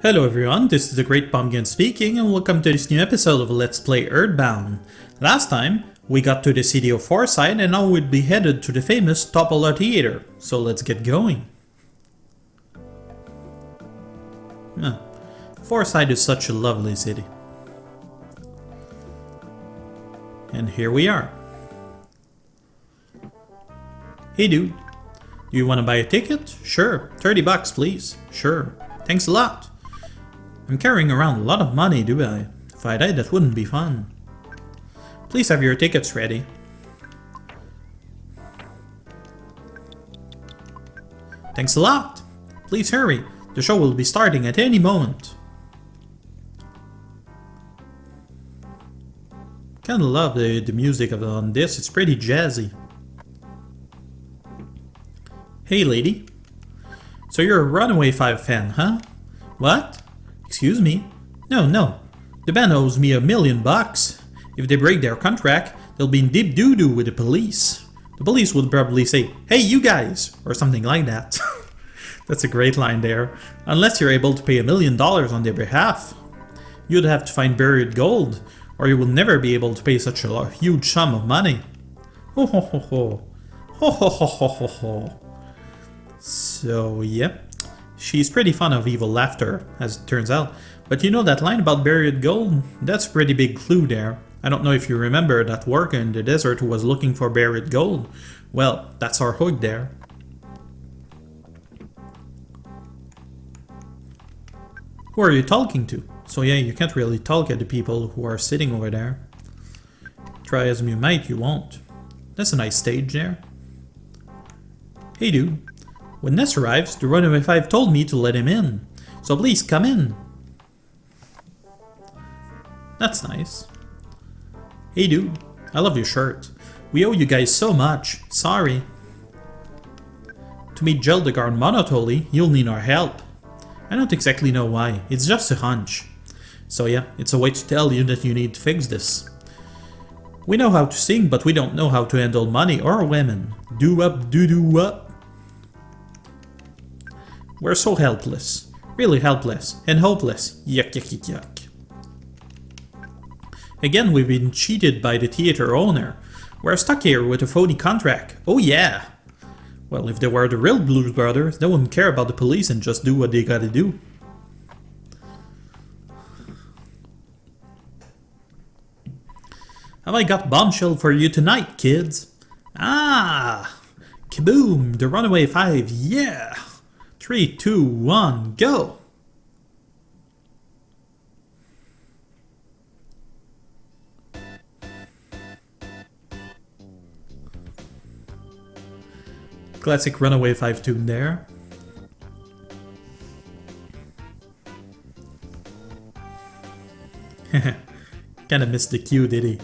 Hello everyone, this is the Great Pumpkin speaking and welcome to this new episode of Let's Play Earthbound. Last time, we got to the city of Forsyth and now we'd be headed to the famous Topola Theater, so let's get going. Forsyth is such a lovely city. And here we are. Hey dude, do you want to buy a ticket? Sure, 30 bucks please. Sure, thanks a lot. I'm carrying around a lot of money, do I? If I died, that wouldn't be fun. Please have your tickets ready. Thanks a lot. Please hurry. The show will be starting at any moment. Kinda love the music on this, it's pretty jazzy. Hey lady. So you're a Runaway Five fan, huh? What? Excuse me? No. The band owes me $1 million. If they break their contract, they'll be in deep doo-doo with the police. The police would probably say, "Hey, you guys!" or something like that. That's a great line there. Unless you're able to pay $1 million on their behalf. You'd have to find buried gold, or you will never be able to pay such a huge sum of money. Ho ho ho ho. Ho ho ho ho ho ho. So, yeah. She's pretty fond of evil laughter, as it turns out. But you know that line about buried gold? That's a pretty big clue there. I don't know if you remember that worker in the desert who was looking for buried gold. Well, that's our hook there. Who are you talking to? So yeah, you can't really talk at the people who are sitting over there. Try as you might, you won't. That's a nice stage there. Hey dude. When Ness arrives, the Runaway Five told me to let him in. So please come in. That's nice. Hey dude, I love your shirt. We owe you guys so much. Sorry. To meet Geldegar Monotoli, you'll need our help. I don't exactly know why, it's just a hunch. So yeah, it's a way to tell you that you need to fix this. We know how to sing, but we don't know how to handle money or women. Do-up, do-do-up. We're so helpless. Really helpless. And hopeless. Yuck, yuck, yuck, yuck. Again, we've been cheated by the theater owner. We're stuck here with a phony contract. Oh yeah! Well, if they were the real Blues Brothers, they wouldn't care about the police and just do what they gotta do. Have I got bombshell for you tonight, kids? Ah! Kaboom! The Runaway Five, yeah! 3, 2, 1, go! Classic Runaway Five tune there. Kinda missed the cue, did he?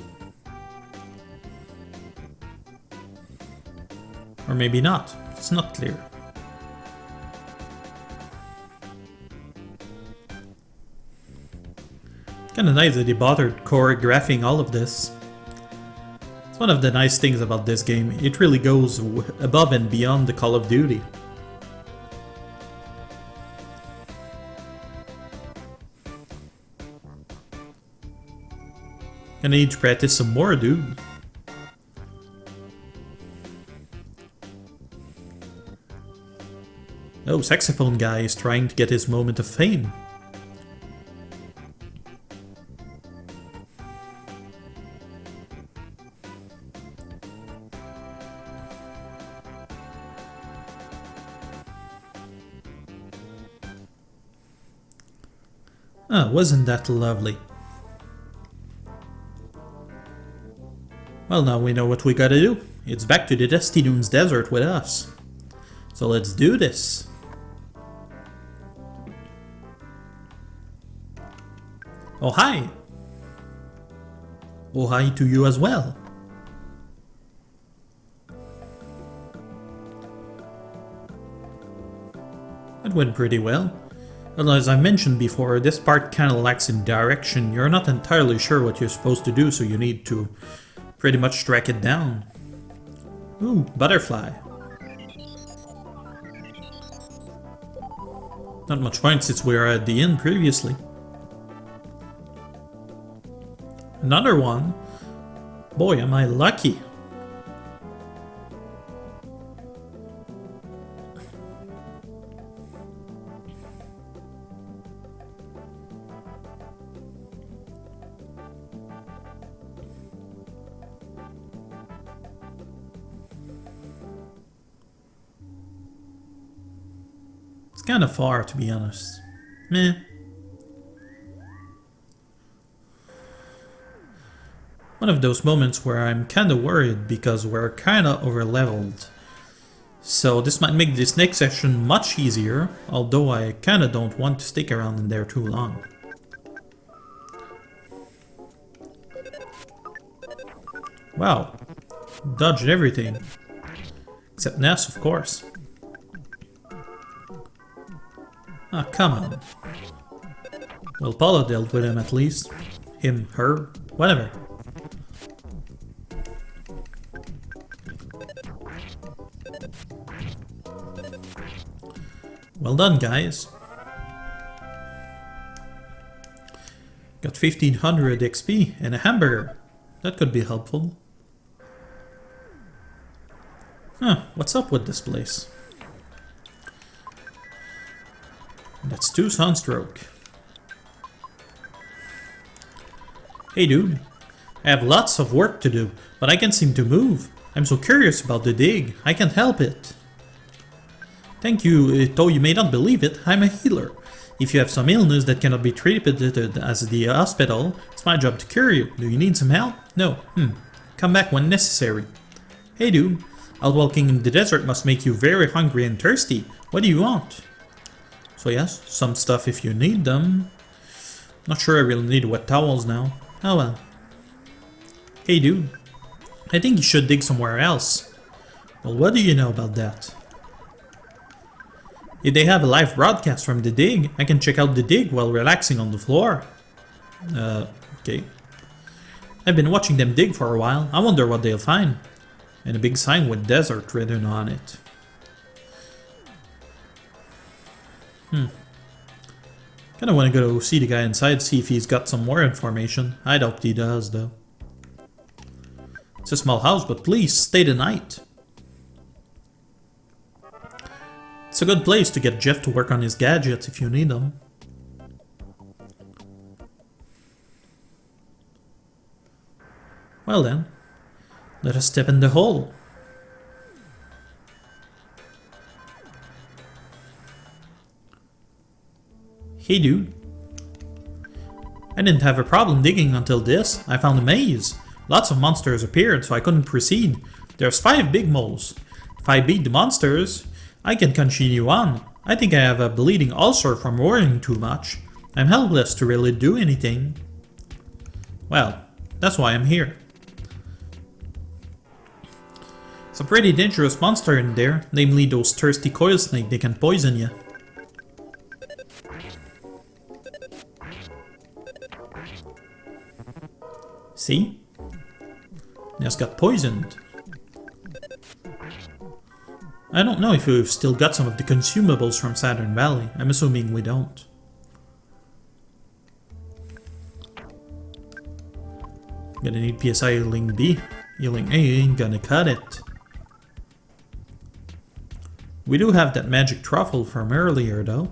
Or maybe not, it's not clear. Kinda nice that they bothered choreographing all of this. It's one of the nice things about this game, it really goes above and beyond the Call of Duty. Gonna need to practice some more, dude. Oh, saxophone guy is trying to get his moment of fame. Ah, wasn't that lovely? Well, now we know what we gotta do. It's back to the Dusty Dunes Desert with us. So let's do this. Oh hi! Oh hi to you as well. It went pretty well. Well, as I mentioned before, this part kinda lacks in direction. You're not entirely sure what you're supposed to do, so you need to pretty much track it down. Ooh, butterfly. Not much point since we were at the inn previously. Another one? Boy, am I lucky. It's kind of far, to be honest. Meh. One of those moments where I'm kind of worried because we're kind of over-leveled. So this might make this next session much easier, although I kind of don't want to stick around in there too long. Wow. Dodged everything. Except Ness, of course. Ah, come on. Well, Paula dealt with him at least. Him, her, whatever. Well done, guys. Got 1500 XP and a hamburger. That could be helpful. Huh, what's up with this place? That's 2 sunstroke. Hey dude, I have lots of work to do, but I can't seem to move. I'm so curious about the dig, I can't help it. Thank you, though you may not believe it, I'm a healer. If you have some illness that cannot be treated at the hospital, it's my job to cure you. Do you need some help? No. Come back when necessary. Hey dude, out walking in the desert must make you very hungry and thirsty. What do you want? So yes, some stuff if you need them. Not sure I really need wet towels now. Oh well. Hey dude, I think you should dig somewhere else. Well, what do you know about that? If they have a live broadcast from the dig, I can check out the dig while relaxing on the floor. Okay. I've been watching them dig for a while. I wonder what they'll find. And a big sign with desert written on it. Kinda wanna go see the guy inside, see if he's got some more information. I doubt he does, though. It's a small house, but please stay the night. It's a good place to get Jeff to work on his gadgets if you need them. Well then, let us step in the hole. Hey dude. I didn't have a problem digging until this. I found a maze. Lots of monsters appeared, so I couldn't proceed. There's 5 big moles. If I beat the monsters, I can continue on. I think I have a bleeding ulcer from worrying too much. I'm helpless to really do anything. Well, that's why I'm here. It's a pretty dangerous monster in there, namely those thirsty coil snakes. They can poison you. See? Just got poisoned. I don't know if we've still got some of the consumables from Saturn Valley. I'm assuming we don't. Gonna need PSI healing B. Healing A ain't gonna cut it. We do have that magic truffle from earlier though.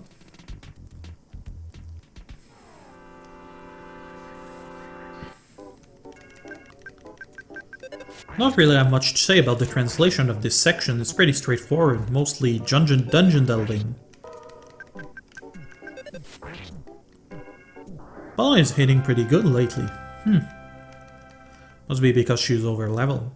Not really have much to say about the translation of this section, it's pretty straightforward, mostly dungeon delving. Paula is hitting pretty good lately. Must be because she's over leveled.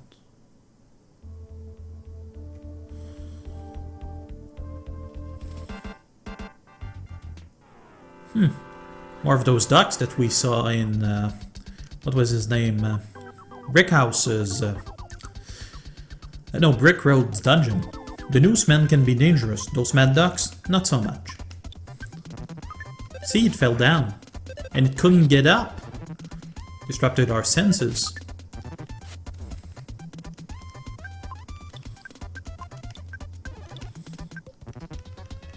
More of those ducks that we saw in, what was his name? Brickhouse's, Brick Road's dungeon. The newsmen can be dangerous, those mad ducks, not so much. See, it fell down, and it couldn't get up. Disrupted our senses.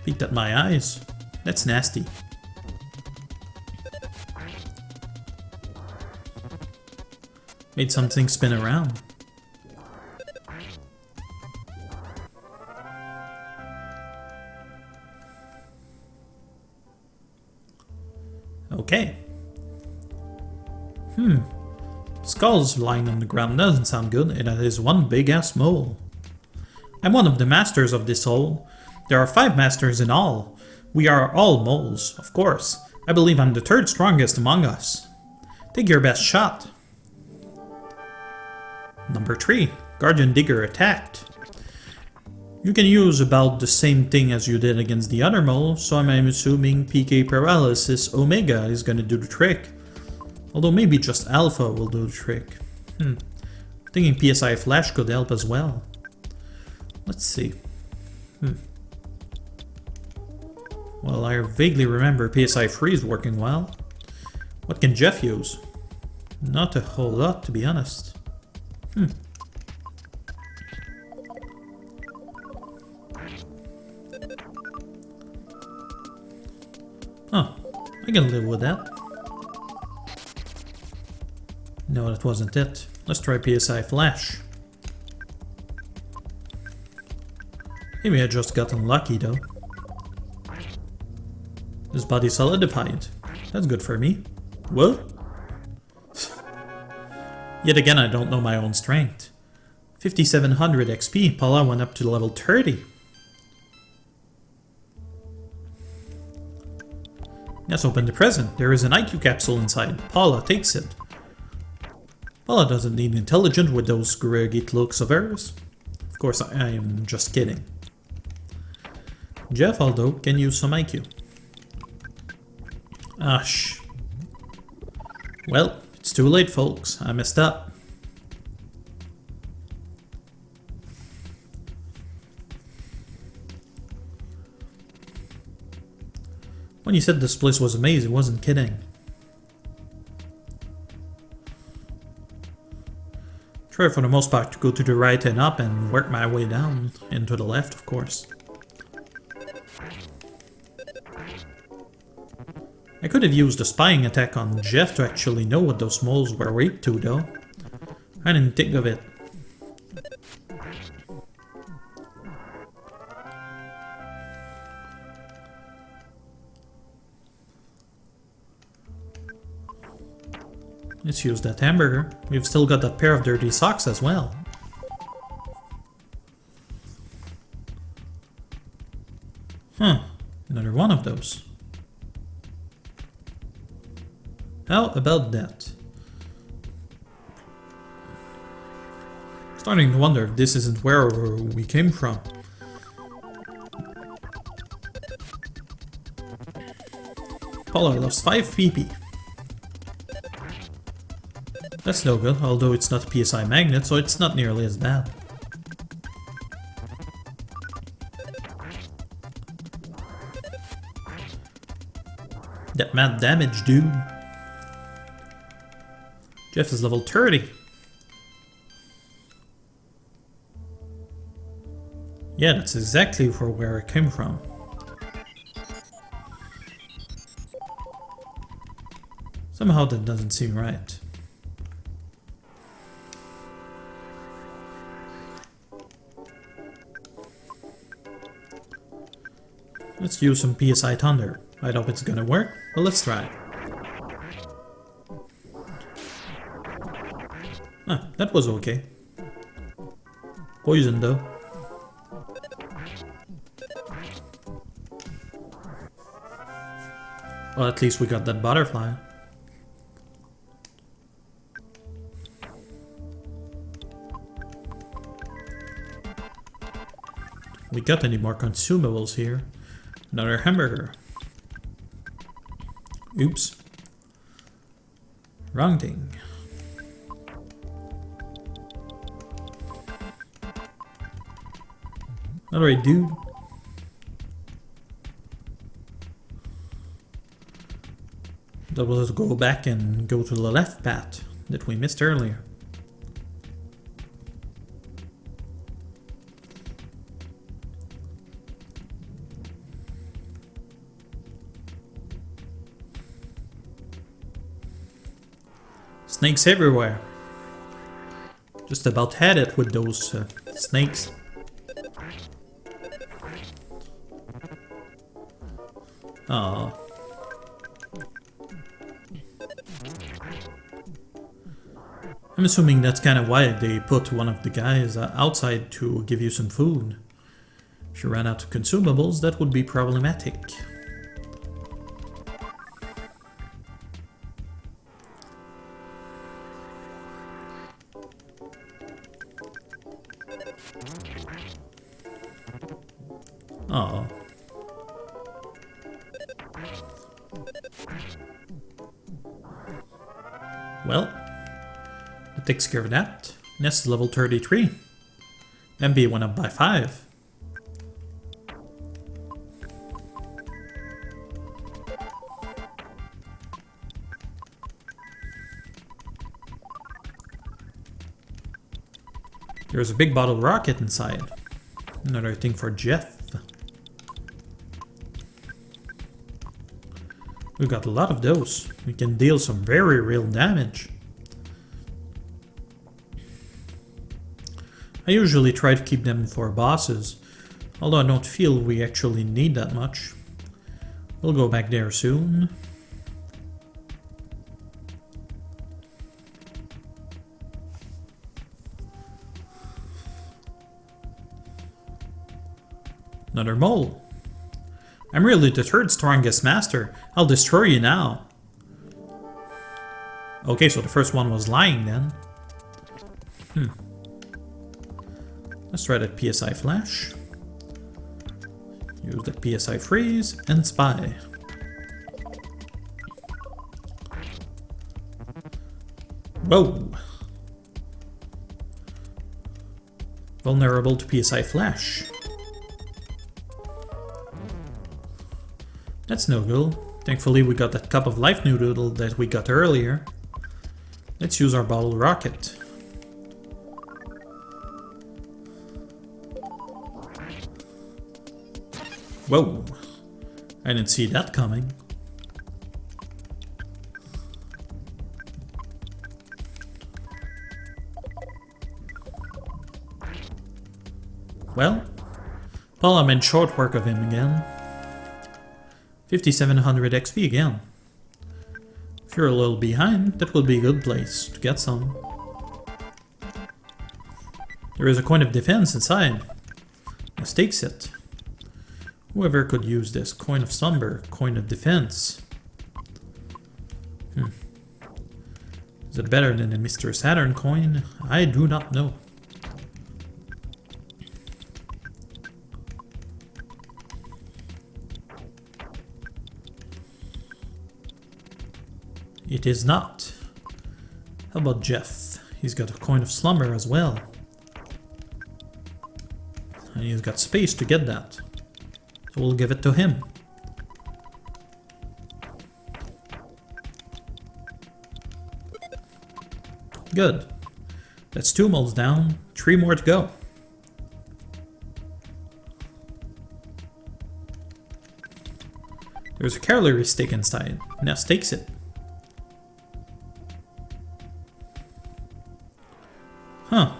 Peeked at my eyes. That's nasty. Made something spin around. Okay. Skulls lying on the ground doesn't sound good, and it is one big-ass mole. I'm one of the masters of this hole. There are 5 masters in all. We are all moles, of course. I believe I'm the 3rd strongest among us. Take your best shot. Number 3. Guardian Digger attacked. You can use about the same thing as you did against the other mole, so I'm assuming PK Paralysis Omega is gonna do the trick. Although maybe just Alpha will do the trick. Thinking PSI Flash could help as well. Let's see. Well, I vaguely remember PSI Freeze working well. What can Jeff use? Not a whole lot, to be honest. Oh, I can live with that. No, that wasn't it. Let's try PSI Flash. Maybe I just got unlucky though. This body solidified. That's good for me. What? Yet again, I don't know my own strength. 5700 XP, Paula went up to level 30. Let's open the present. There is an IQ capsule inside. Paula takes it. Paula doesn't need intelligent with those great looks of hers. Of course, I am just kidding. Jeff, although, can use some IQ. Ash. Well, it's too late, folks. I messed up. When you said this place was amazing, I wasn't kidding. Try for the most part to go to the right and up and work my way down, and to the left, of course. I could have used a spying attack on Jeff to actually know what those moles were weak to, though. I didn't think of it. Let's use that hamburger. We've still got that pair of dirty socks as well. Another one of those. How about that? Starting to wonder if this isn't where we came from. Paula lost 5 PP. That's no good, although it's not a PSI magnet, so it's not nearly as bad. That mad damage, dude. Jeff is level 30. Yeah, that's exactly where it came from. Somehow that doesn't seem right. Let's use some PSI Thunder. I hope it's gonna work, but let's try. That was okay. Poison though. Well, at least we got that butterfly. We got any more consumables here? Another hamburger. Oops. Wrong thing. Alright, dude. That was go back and go to the left path that we missed earlier. Snakes everywhere. Just about had it with those snakes. Oh. I'm assuming that's kind of why they put one of the guys outside to give you some food. If you ran out of consumables, that would be problematic. Oh. Well, that takes care of that. Nest is level 33. MB went up by 5. There's a big bottle rocket inside. Another thing for Jeff. We got a lot of those. We can deal some very real damage. I usually try to keep them for bosses, although I don't feel we actually need that much. We'll go back there soon. Another mole. I'm really the third strongest master. I'll destroy you now. Okay, so the first one was lying then. Let's try that PSI flash. Use that PSI freeze and spy. Whoa! Vulnerable to PSI flash. That's no good. Thankfully we got that cup of life noodle that we got earlier. Let's use our bottle rocket. Whoa! I didn't see that coming. Well, Paul made short work of him again. 5700 XP again. If you're a little behind, that will be a good place to get some. There is a coin of defense inside. Let's take it. Whoever could use this. Coin of slumber, coin of defense. Is it better than the Mr. Saturn coin? I do not know. It is not. How about Jeff? He's got a coin of slumber as well. And he's got space to get that. So we'll give it to him. Good. That's 2 moles down, 3 more to go. There's a calorie stick inside. Ness takes it. Huh.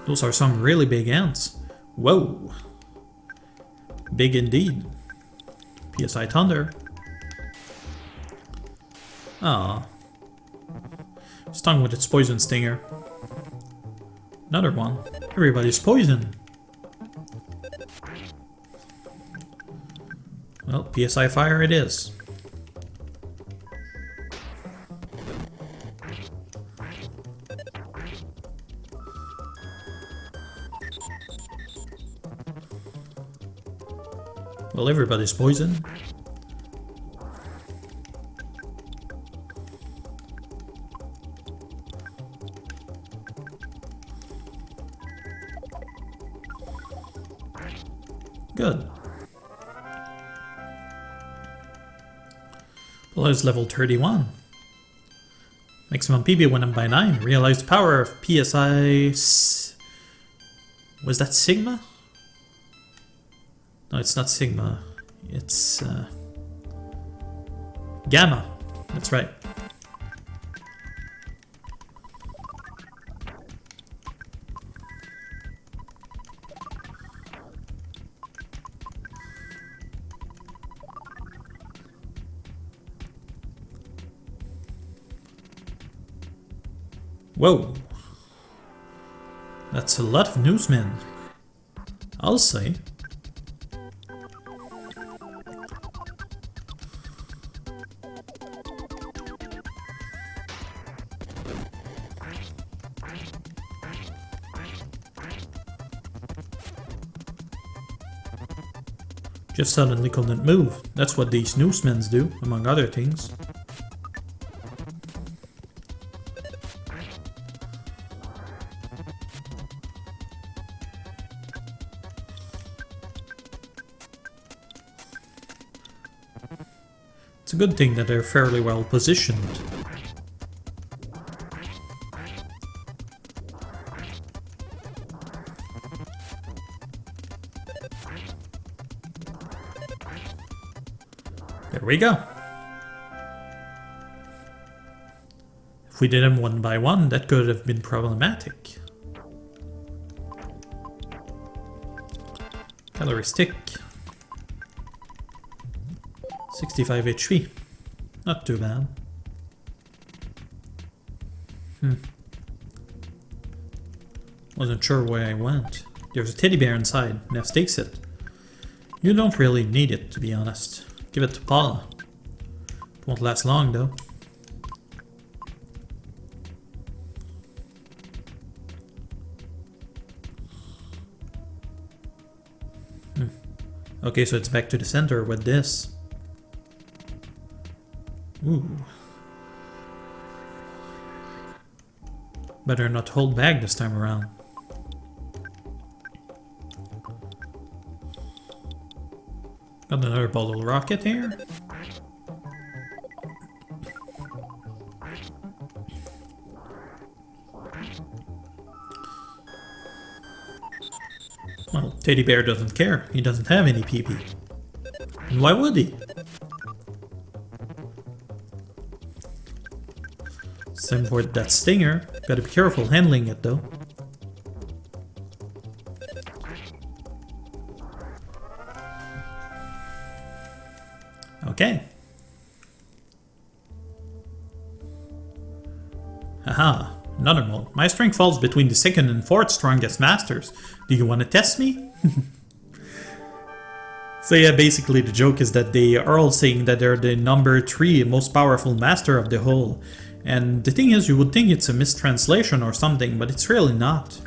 Those are some really big ants. Whoa. Big indeed. PSI Thunder. Ah. Stung with its poison stinger. Another one. Everybody's poisoned. Well, PSI Fire it is. Well, everybody's poisoned. Good. Well, it's level 31. Maximum PB went up by 9. Realized power of PSI... Was that Sigma? No, it's not Sigma. It's Gamma. That's right. Whoa. That's a lot of newsmen. I'll say. Just suddenly couldn't move. That's what these newsmen do, among other things. It's a good thing that they're fairly well positioned. There we go. If we did them one by one, that could have been problematic. Calorie stick. 65 HP. Not too bad. Wasn't sure where I went. There's a teddy bear inside. Ness takes it. You don't really need it, to be honest. Give it to Paula. It won't last long, though. Okay, so it's back to the center with this. Ooh. Better not hold back this time around. Got another bottle rocket here. Well, Teddy Bear doesn't care. He doesn't have any PP. And why would he? Same for that stinger. Gotta be careful handling it though. Okay. Haha, another mole. My strength falls between the second and fourth strongest masters. Do you want to test me? So yeah, basically the joke is that they are all saying that they're the number 3 most powerful master of the whole. And the thing is, you would think it's a mistranslation or something, but it's really not.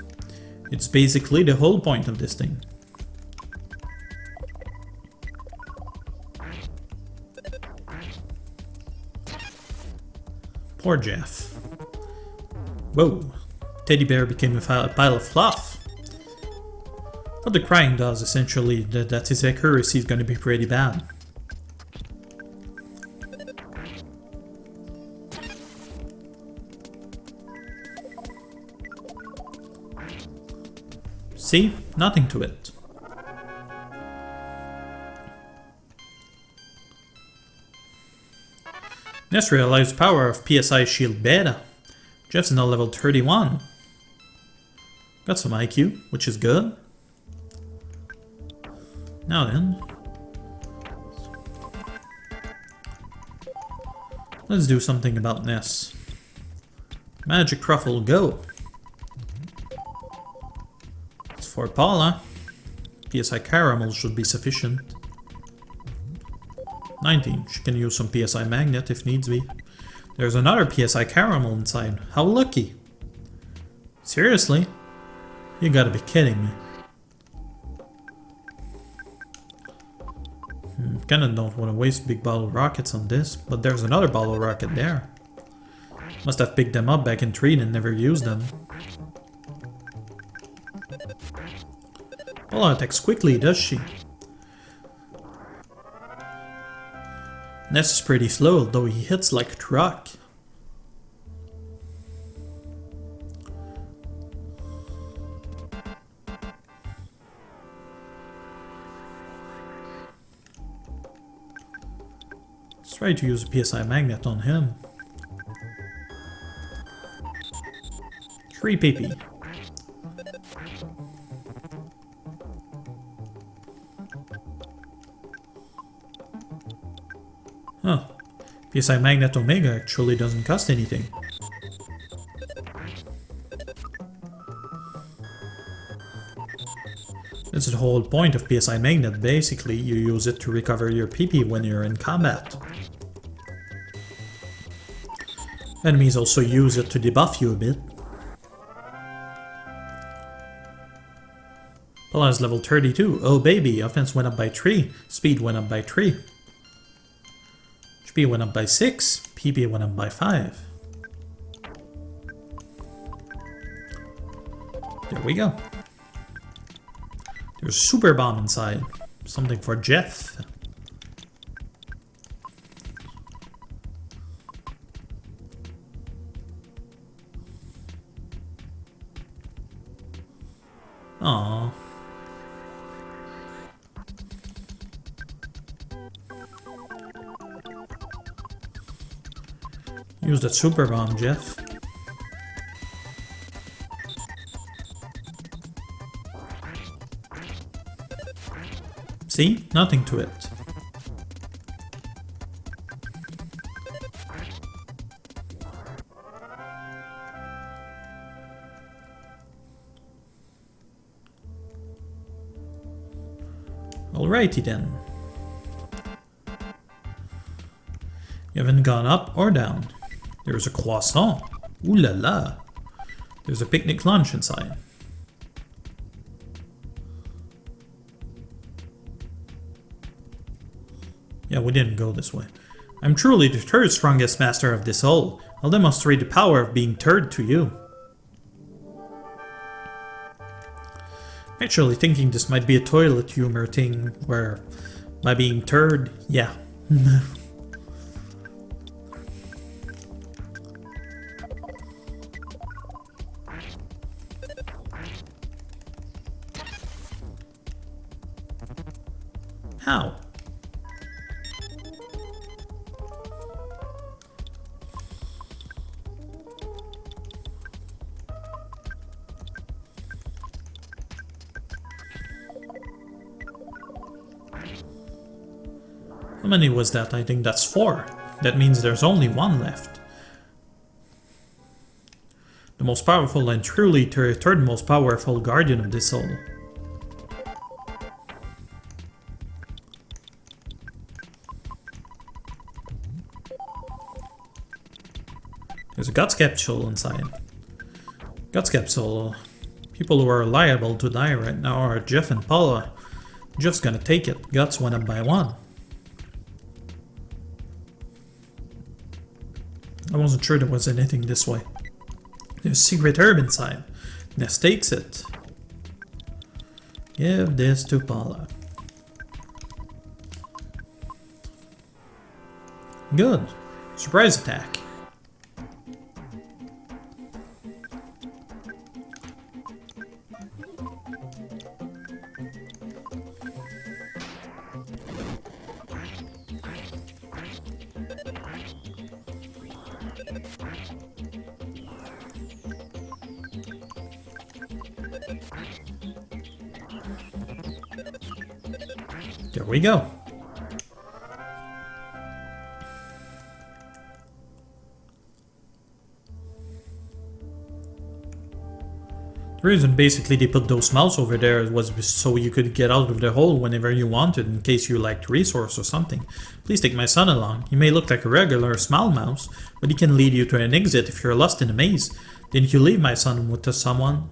It's basically the whole point of this thing. Poor Jeff. Whoa. Teddy Bear became a pile of fluff. What the crying does, essentially, that his accuracy is going to be pretty bad. See? Nothing to it. Ness realized power of PSI Shield Beta. Jeff's now level 31. Got some IQ, which is good. Now then. Let's do something about Ness. Magic Ruffle, go! For Paula, PSI Caramel should be sufficient. 19, she can use some PSI Magnet if needs be. There's another PSI Caramel inside. How lucky! Seriously? You gotta be kidding me. Kinda don't want to waste big bottle rockets on this, but there's another bottle rocket there. Must have picked them up back in 3 and never used them. Paula attacks quickly, does she? Ness is pretty slow, though he hits like a truck. Let's try to use a PSI Magnet on him. 3 PP. Huh. PSI Magnet Omega actually doesn't cost anything. That's the whole point of PSI Magnet. Basically, you use it to recover your PP when you're in combat. Enemies also use it to debuff you a bit. Paula is level 32. Oh baby, offense went up by 3. Speed went up by 3. HP went up by 6. PP went up by 5. There we go. There's a super bomb inside. Something for Jeff. Aww. Use that super bomb, Jeff. See? Nothing to it. Alrighty then. You haven't gone up or down. There's a croissant. Ooh la la. There's a picnic lunch inside. Yeah, we didn't go this way. I'm truly the third strongest master of this all. I'll demonstrate the power of being third to you. Actually thinking this might be a toilet humor thing where by being third, yeah. How? How many was that? I think that's 4. That means there's only 1 left. The most powerful and truly third most powerful guardian of this soul. There's a guts capsule inside. Guts capsule. People who are liable to die right now are Jeff and Paula. Jeff's gonna take it. Guts went up by 1. I wasn't sure there was anything this way. There's a secret herb inside. Ness takes it. Give this to Paula. Good. Surprise attack. There we go. The reason basically they put those mouse over there was so you could get out of the hole whenever you wanted in case you lacked resource or something. Please take my son along. He may look like a regular small mouse, but he can lead you to an exit if you're lost in a maze. Didn't you leave my son with someone?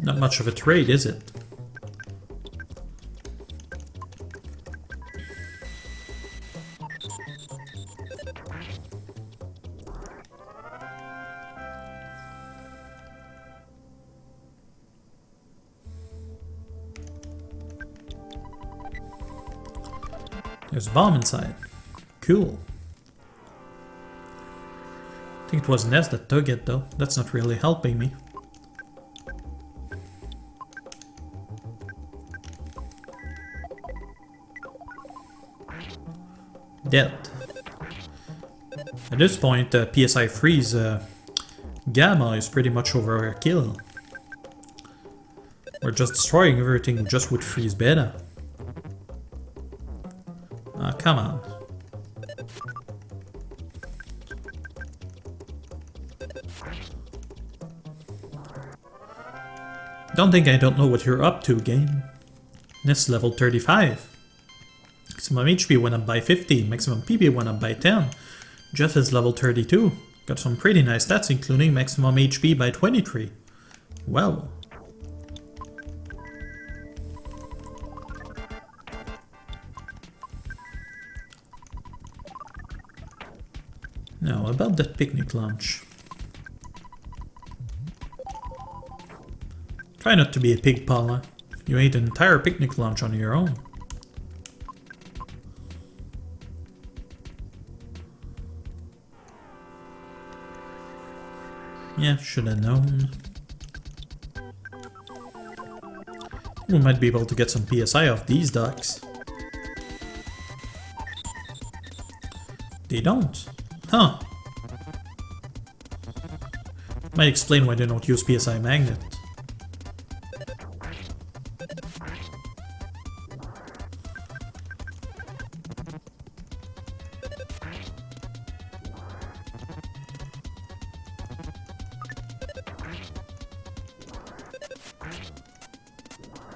Not much of a trade, is it? There's a bomb inside. Cool. I think it was Ness that took it though. That's not really helping me. Dead. At this point, PSI freeze Gamma is pretty much overkill. We're just destroying everything just with freeze beta. Ah, come on. Don't think I don't know what you're up to, game. This level 35. Maximum HP went up by 50, maximum PP went up by 10. Jeff is level 32. Got some pretty nice stats, including maximum HP by 23. Well. Now, about that picnic lunch. Try not to be a pig, Paula. You ate an entire picnic lunch on your own. Yeah, should have known. We might be able to get some PSI off these ducks. They don't. Huh. Might explain why they don't use PSI magnet.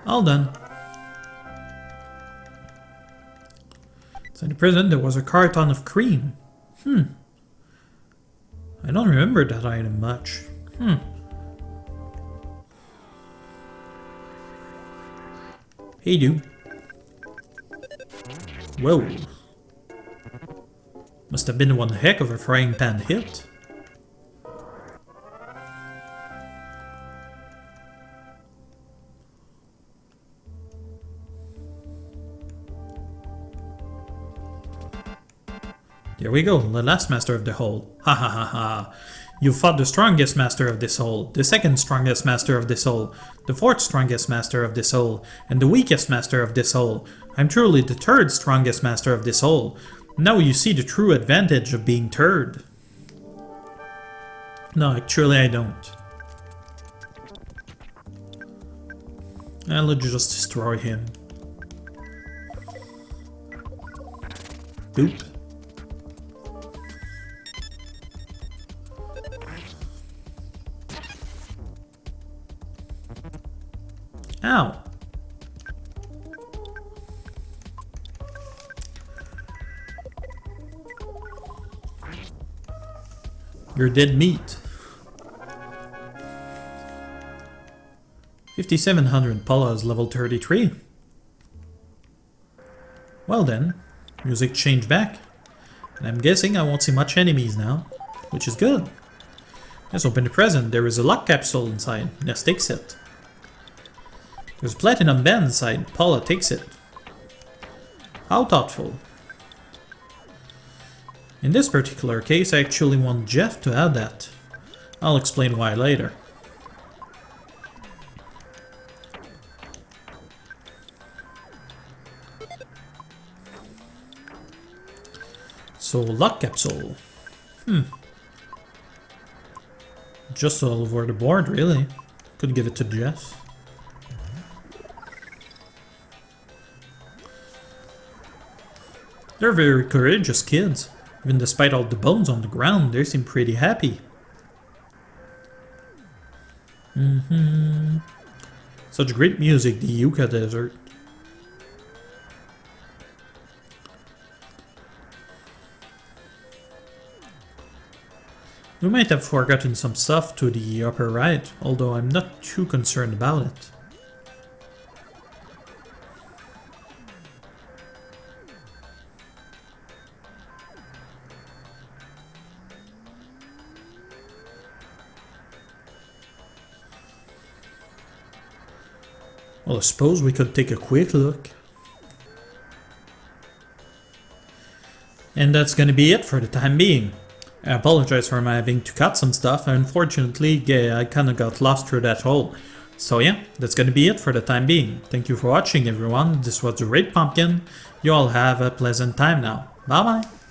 All done. So in the prison there was a carton of cream. I don't remember that item much. Hey dude. Whoa. Must have been one heck of a frying pan hit. There we go, the last master of the hole. Ha ha ha ha. You fought the strongest master of this hole, the second strongest master of this hole, the fourth strongest master of this hole, and the weakest master of this hole. I'm truly the third strongest master of this hole. Now you see the true advantage of being third. No, actually I don't. I'll just destroy him. Boop. Ow! You're dead meat. 5700 Paula is level 33. Well then, music changed back. And I'm guessing I won't see much enemies now, which is good. Let's open the present. There is a lock capsule inside. Let's take it. There's a platinum band inside. Paula takes it. How thoughtful. In this particular case, I actually want Jeff to have that. I'll explain why later. So, lock capsule. Just all over the board, really. Could give it to Jeff. They're very courageous kids. Even despite all the bones on the ground, they seem pretty happy. Such great music, the Yucca Desert. We might have forgotten some stuff to the upper right, although I'm not too concerned about it. Well, I suppose we could take a quick look. And that's gonna be it for the time being. I apologize for my having to cut some stuff. Unfortunately, I kinda got lost through that hole. So yeah, that's gonna be it for the time being. Thank you for watching, everyone. This was the Red Pumpkin. You all have a pleasant time now. Bye-bye.